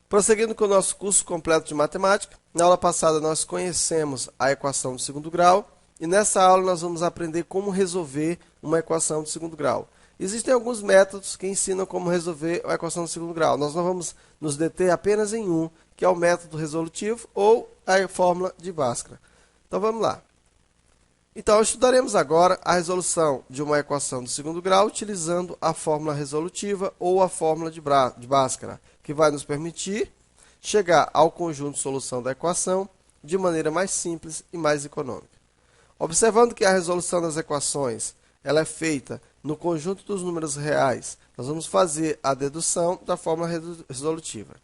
Prosseguindo com o nosso curso completo de matemática, na aula passada nós conhecemos a equação do segundo grau e nessa aula nós vamos aprender como resolver uma equação do segundo grau. Existem alguns métodos que ensinam como resolver a equação do segundo grau. Nós não vamos nos deter apenas em um, que é o método resolutivo ou a fórmula de Bhaskara. Então vamos lá. Então estudaremos agora a resolução de uma equação do segundo grau utilizando a fórmula resolutiva ou a fórmula de Bhaskara, que vai nos permitir chegar ao conjunto de solução da equação de maneira mais simples e mais econômica. Observando que a resolução das equações ela é feita no conjunto dos números reais, nós vamos fazer a dedução da fórmula resolutiva.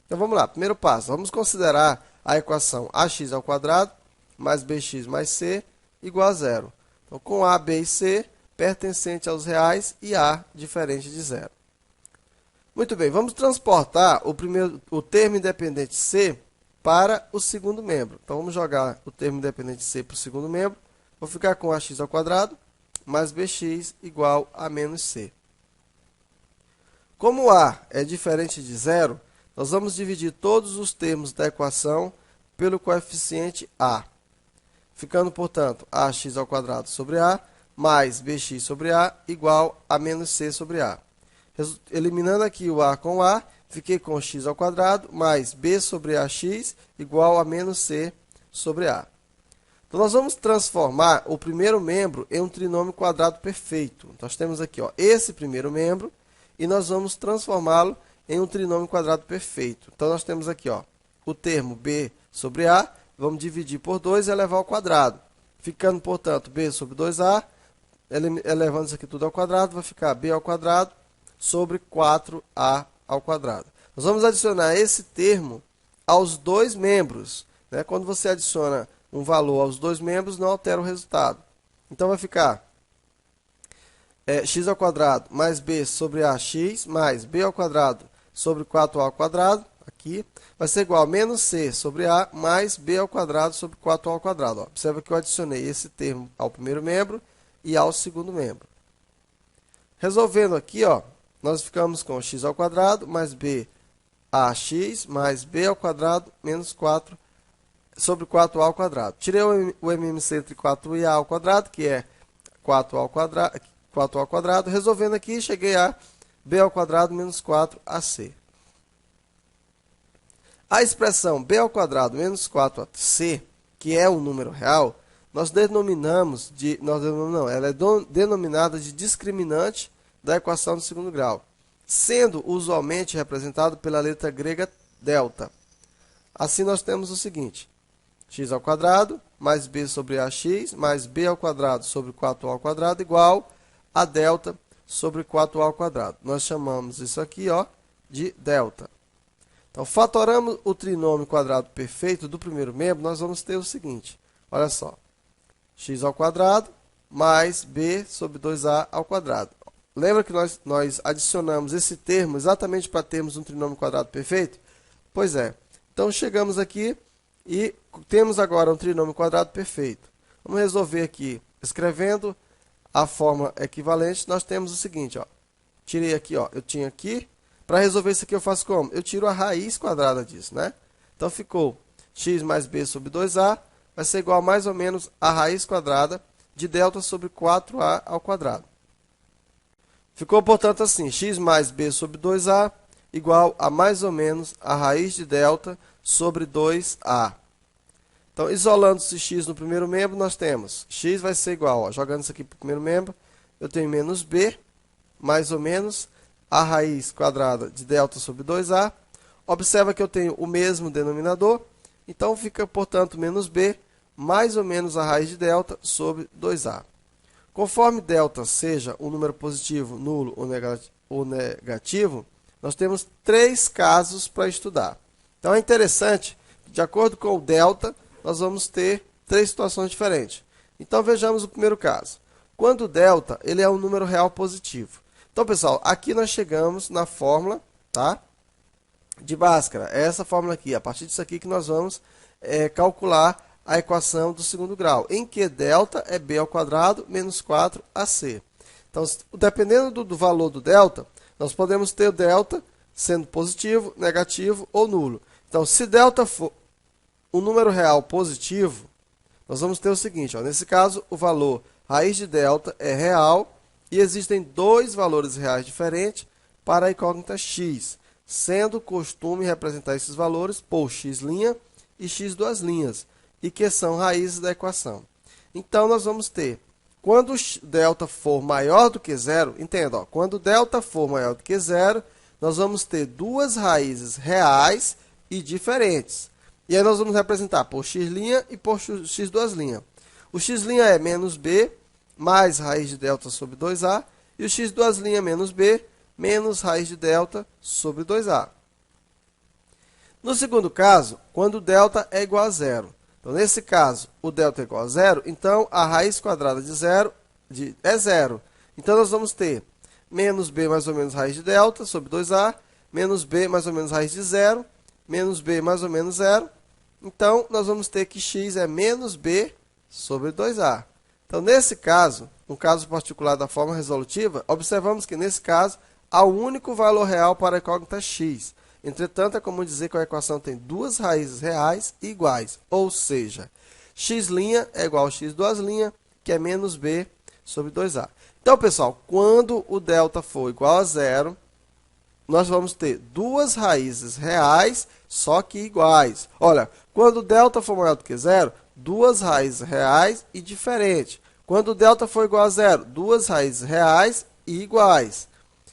Então vamos lá, primeiro passo, vamos considerar a equação ax ao quadrado mais bx mais c igual a zero. Então, com a, b e c pertencente aos reais e a diferente de zero. Muito bem, vamos transportar o termo independente c para o segundo membro. Então, vamos jogar o termo independente c para o segundo membro. Vou ficar com ax ao quadrado mais bx igual a menos c. Como a é diferente de zero, nós vamos dividir todos os termos da equação pelo coeficiente a. Ficando, portanto, ax ao quadrado sobre a mais bx sobre a igual a menos c sobre a. Eliminando aqui o a com a, fiquei com x ao quadrado mais b sobre ax igual a menos c sobre a. Então, nós vamos transformar o primeiro membro em um trinômio quadrado perfeito. Então, nós temos aqui esse primeiro membro e nós vamos transformá-lo em um trinômio quadrado perfeito. Então, nós temos aqui o termo b sobre a, vamos dividir por 2 e elevar ao quadrado. Ficando, portanto, b sobre 2a, elevando isso aqui tudo ao quadrado, vai ficar b ao quadrado sobre 4a ao quadrado. Nós vamos adicionar esse termo aos dois membros. Né? Quando você adiciona um valor aos dois membros, não altera o resultado. Então, vai ficar x ao quadrado mais b sobre ax mais b ao quadrado sobre 4a ao quadrado. Aqui vai ser igual a menos c sobre a mais b ao quadrado sobre 4a ao quadrado. Observa que eu adicionei esse termo ao primeiro membro e ao segundo membro. Resolvendo aqui, nós ficamos com x ao quadrado mais b ax mais b ao quadrado menos 4 sobre 4a ao quadrado. Tirei o MMC entre 4 e a ao quadrado, que é 4a ao quadrado. Resolvendo aqui, cheguei a b ao quadrado menos 4ac. A expressão b ao quadrado menos 4ac, que é um número real, nós denominamos ela é denominada de discriminante da equação do segundo grau, sendo usualmente representado pela letra grega delta. Assim, nós temos o seguinte: x ao quadrado mais b sobre ax mais b ao quadrado sobre 4a ao quadrado igual a delta sobre 4a ao quadrado. Nós chamamos isso aqui de delta. Então, fatoramos o trinômio quadrado perfeito do primeiro membro, nós vamos ter o seguinte. Olha só. X ao quadrado mais b sobre 2a ao quadrado. Lembra que nós adicionamos esse termo exatamente para termos um trinômio quadrado perfeito? Pois é. Então, chegamos aqui e temos agora um trinômio quadrado perfeito. Vamos resolver aqui, escrevendo a fórmula equivalente, nós temos o seguinte. Tirei aqui, eu tinha aqui. Para resolver isso aqui eu faço como? Eu tiro a raiz quadrada disso, né? Então, ficou x mais b sobre 2a vai ser igual a mais ou menos a raiz quadrada de delta sobre 4a ao quadrado. Ficou, portanto, assim, x mais b sobre 2a igual a mais ou menos a raiz de delta sobre 2a. Então, isolando-se x no primeiro membro, nós temos x vai ser igual, jogando isso aqui para o primeiro membro, eu tenho menos b, mais ou menos a raiz quadrada de delta sobre 2a. Observa que eu tenho o mesmo denominador, então fica, portanto, menos b, mais ou menos a raiz de delta sobre 2a. Conforme delta seja um número positivo, nulo ou negativo, nós temos três casos para estudar. Então, é interessante, de acordo com o delta, nós vamos ter três situações diferentes. Então, vejamos o primeiro caso. Quando o delta ele é um número real positivo. Então, pessoal, aqui nós chegamos na fórmula, de Bhaskara. É essa fórmula aqui. A partir disso aqui que nós vamos calcular a equação do segundo grau, em que delta é b ao quadrado menos 4ac. Então, dependendo do valor do delta, nós podemos ter o delta sendo positivo, negativo ou nulo. Então, se delta for um número real positivo, nós vamos ter o seguinte, ó, nesse caso, o valor raiz de delta é real e existem dois valores reais diferentes para a incógnita x, sendo costume representar esses valores por x' e x duas linhas, e que são raízes da equação. Então, nós vamos ter, quando delta for maior do que zero, entenda, ó, quando delta for maior do que zero, nós vamos ter duas raízes reais e diferentes. E aí nós vamos representar por x' e por x duas linhas. O x' é menos b mais raiz de delta sobre 2a, e o x duas linhas menos b menos raiz de delta sobre 2a. No segundo caso, quando delta é igual a zero. Então, nesse caso, o delta é igual a zero, então a raiz quadrada de zero é zero. Então, nós vamos ter menos b mais ou menos raiz de delta sobre 2a, menos b mais ou menos raiz de zero, menos b mais ou menos zero. Então, nós vamos ter que x é menos b sobre 2a. Então, nesse caso, no caso particular da forma resolutiva, observamos que, nesse caso, há um único valor real para a incógnita x. Entretanto, é comum dizer que a equação tem duas raízes reais e iguais, ou seja, x' é igual a x duas linhas, que é menos b sobre 2a. Então, pessoal, quando o delta for igual a zero, nós vamos ter duas raízes reais, só que iguais. Olha, quando o delta for maior do que zero, duas raízes reais e diferentes. Quando o delta for igual a zero, duas raízes reais e iguais.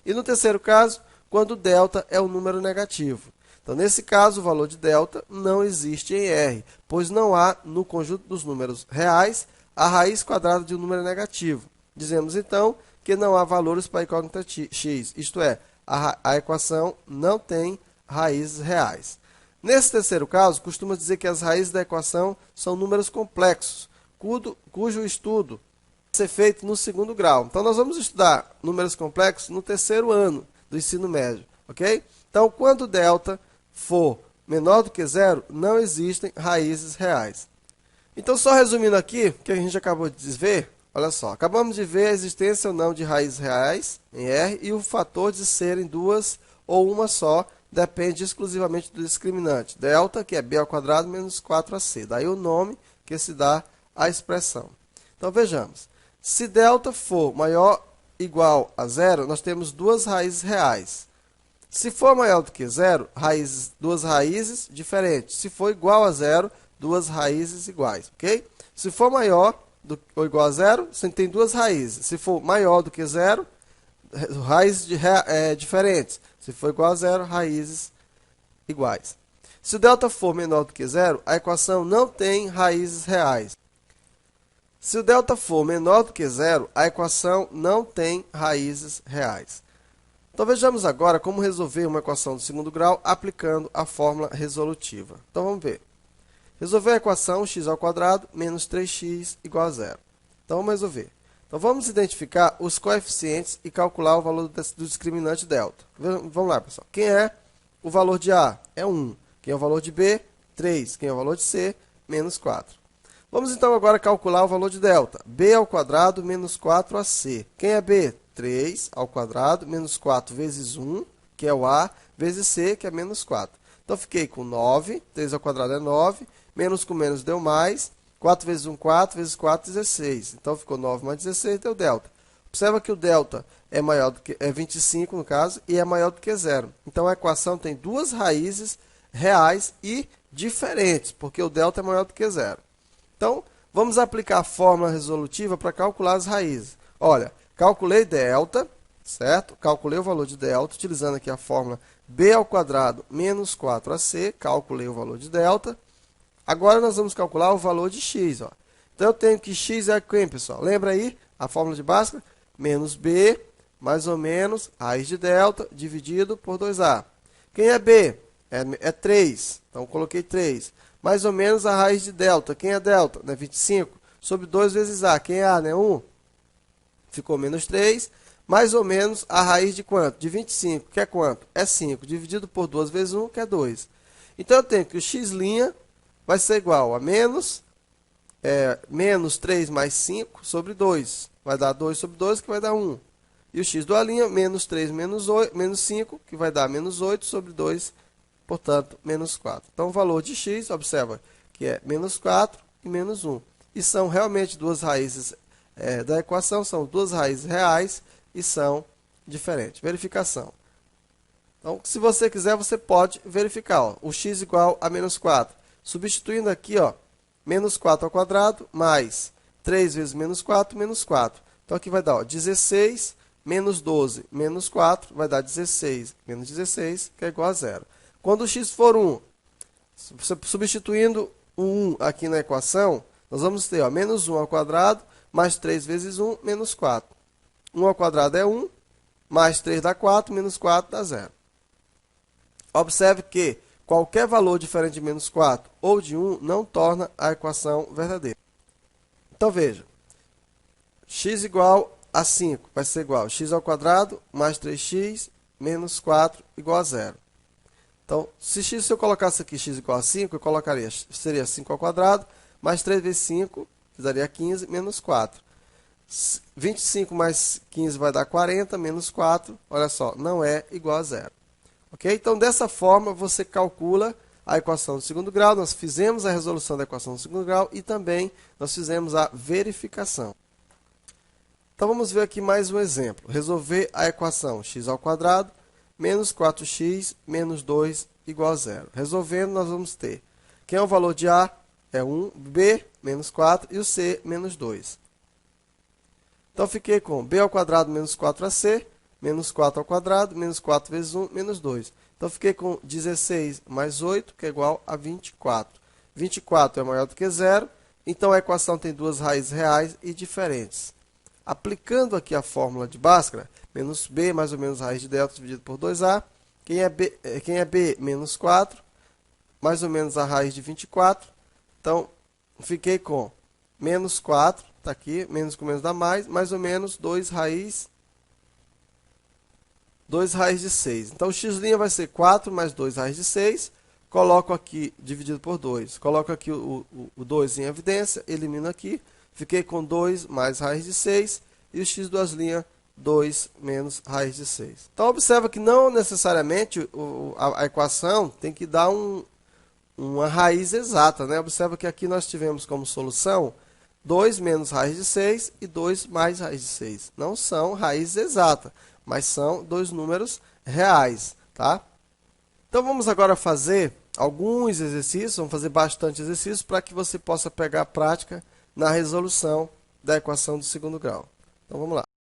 E no terceiro caso, quando delta é um número negativo. Então, nesse caso, o valor de delta não existe em R, pois não há, no conjunto dos números reais, a raiz quadrada de um número negativo. Dizemos, então, que não há valores para a incógnita x, isto é, a equação não tem raízes reais. Nesse terceiro caso, costuma dizer que as raízes da equação são números complexos, cujo estudo vai ser feito no segundo grau. Então, nós vamos estudar números complexos no terceiro ano do ensino médio, ok? Então, quando delta for menor do que zero, não existem raízes reais. Então, só resumindo aqui, o que a gente acabou de ver, olha só, acabamos de ver a existência ou não de raízes reais em R e o fator de serem duas ou uma só depende exclusivamente do discriminante, delta, que é b ao quadrado menos 4ac. Daí o nome que se dá à expressão. Então, vejamos. Se delta for maior ou igual a zero, nós temos duas raízes reais. Se for maior do que zero, duas raízes diferentes. Se for igual a zero, duas raízes iguais, ok? Se for maior ou igual a zero, você tem duas raízes. Se for maior do que zero, raízes diferentes. Se for igual a zero, raízes iguais. Se o delta for menor do que zero, a equação não tem raízes reais. Se o delta for menor do que zero, a equação não tem raízes reais. Então, vejamos agora como resolver uma equação do segundo grau aplicando a fórmula resolutiva. Então, vamos ver. Resolver a equação x ao quadrado menos 3x igual a zero. Então, vamos resolver. Então, vamos identificar os coeficientes e calcular o valor do discriminante delta. Vamos lá, pessoal. Quem é o valor de A? É 1. Quem é o valor de B? 3. Quem é o valor de C? Menos 4. Vamos, então, agora calcular o valor de delta. B ao quadrado menos 4ac. Quem é B? 3 ao quadrado menos 4 vezes 1, que é o A, vezes C, que é menos 4. Então, fiquei com 9. 3 ao quadrado é 9. Menos com menos deu mais. 4 vezes 1, 4, vezes 4, 16. Então, ficou 9 mais 16, deu delta. Observa que o delta é maior do que 25, no caso, e é maior do que zero. Então, a equação tem duas raízes reais e diferentes, porque o delta é maior do que zero. Então, vamos aplicar a fórmula resolutiva para calcular as raízes. Olha, calculei delta, certo? Calculei o valor de delta, utilizando aqui a fórmula b ao quadrado menos 4ac, calculei o valor de delta. Agora, nós vamos calcular o valor de x. Ó. Então, eu tenho que x é quem, pessoal? Lembra aí a fórmula de Bhaskara? Menos b, mais ou menos, raiz de delta, dividido por 2a. Quem é b? É 3. Então, coloquei 3. Mais ou menos a raiz de delta. Quem é delta? 25. Sobre 2 vezes a. Quem é a? 1. Ficou menos 3. Mais ou menos a raiz de quanto? De 25. Que é quanto? É 5. Dividido por 2 vezes 1, que é 2. Então, eu tenho que o x' vai ser igual a menos 3 mais 5 sobre 2. Vai dar 2 sobre 2, que vai dar 1. E o x do A', menos 3 menos 5, que vai dar menos 8 sobre 2, portanto, menos 4. Então, o valor de x, observa que é menos 4 e menos 1. E são realmente duas raízes da equação, são duas raízes reais e são diferentes. Verificação. Então, se você quiser, você pode verificar. Ó, o x igual a menos 4. Substituindo aqui, ó, menos 4 ao quadrado mais 3 vezes menos 4, menos 4. Então, aqui vai dar ó, 16 menos 12 menos 4, vai dar 16 menos 16, que é igual a zero. Quando o x for 1, substituindo o 1 aqui na equação, nós vamos ter ó, menos 1 ao quadrado mais 3 vezes 1, menos 4. 1 ao quadrado é 1, mais 3 dá 4, menos 4 dá 0. Observe que qualquer valor diferente de menos 4 ou de 1 não torna a equação verdadeira. Então, veja, x igual a 5 vai ser igual a x ao quadrado mais 3x menos 4 igual a 0. Então, se eu colocasse aqui x igual a 5, eu colocaria, seria 5 ao quadrado mais 3 vezes 5, que daria 15, menos 4. 25 mais 15 vai dar 40, menos 4, olha só, não é igual a 0. Ok? Então, dessa forma, você calcula a equação do segundo grau. Nós fizemos a resolução da equação do segundo grau e também nós fizemos a verificação. Então, vamos ver aqui mais um exemplo. Resolver a equação x ao quadrado menos 4x menos 2 igual a 0. Resolvendo, nós vamos ter, quem é o valor de A? É 1, B, menos 4 e o C, menos 2. Então, fiquei com B ao quadrado menos 4AC, menos 4 ao quadrado, menos 4 vezes 1, menos 2. Então, fiquei com 16 mais 8, que é igual a 24. 24 é maior do que 0, então a equação tem duas raízes reais e diferentes. Aplicando aqui a fórmula de Bhaskara, menos B mais ou menos raiz de delta dividido por 2A, quem é B? Menos 4, mais ou menos a raiz de 24. Então, fiquei com menos 4, está aqui, menos com menos dá mais ou menos 2 raiz de 6. Então, o x' vai ser 4 mais 2 raiz de 6. Coloco aqui, dividido por 2. Coloco aqui o 2 em evidência, elimino aqui. Fiquei com 2 mais raiz de 6. E o x duas linhas, 2 menos raiz de 6. Então, observa que não necessariamente a equação tem que dar uma raiz exata, né? Observa que aqui nós tivemos como solução 2 menos raiz de 6 e 2 mais raiz de 6. Não são raízes exatas, mas são dois números reais, tá? Então, vamos agora fazer alguns exercícios, vamos fazer bastante exercícios para que você possa pegar a prática na resolução da equação do segundo grau. Então, vamos lá.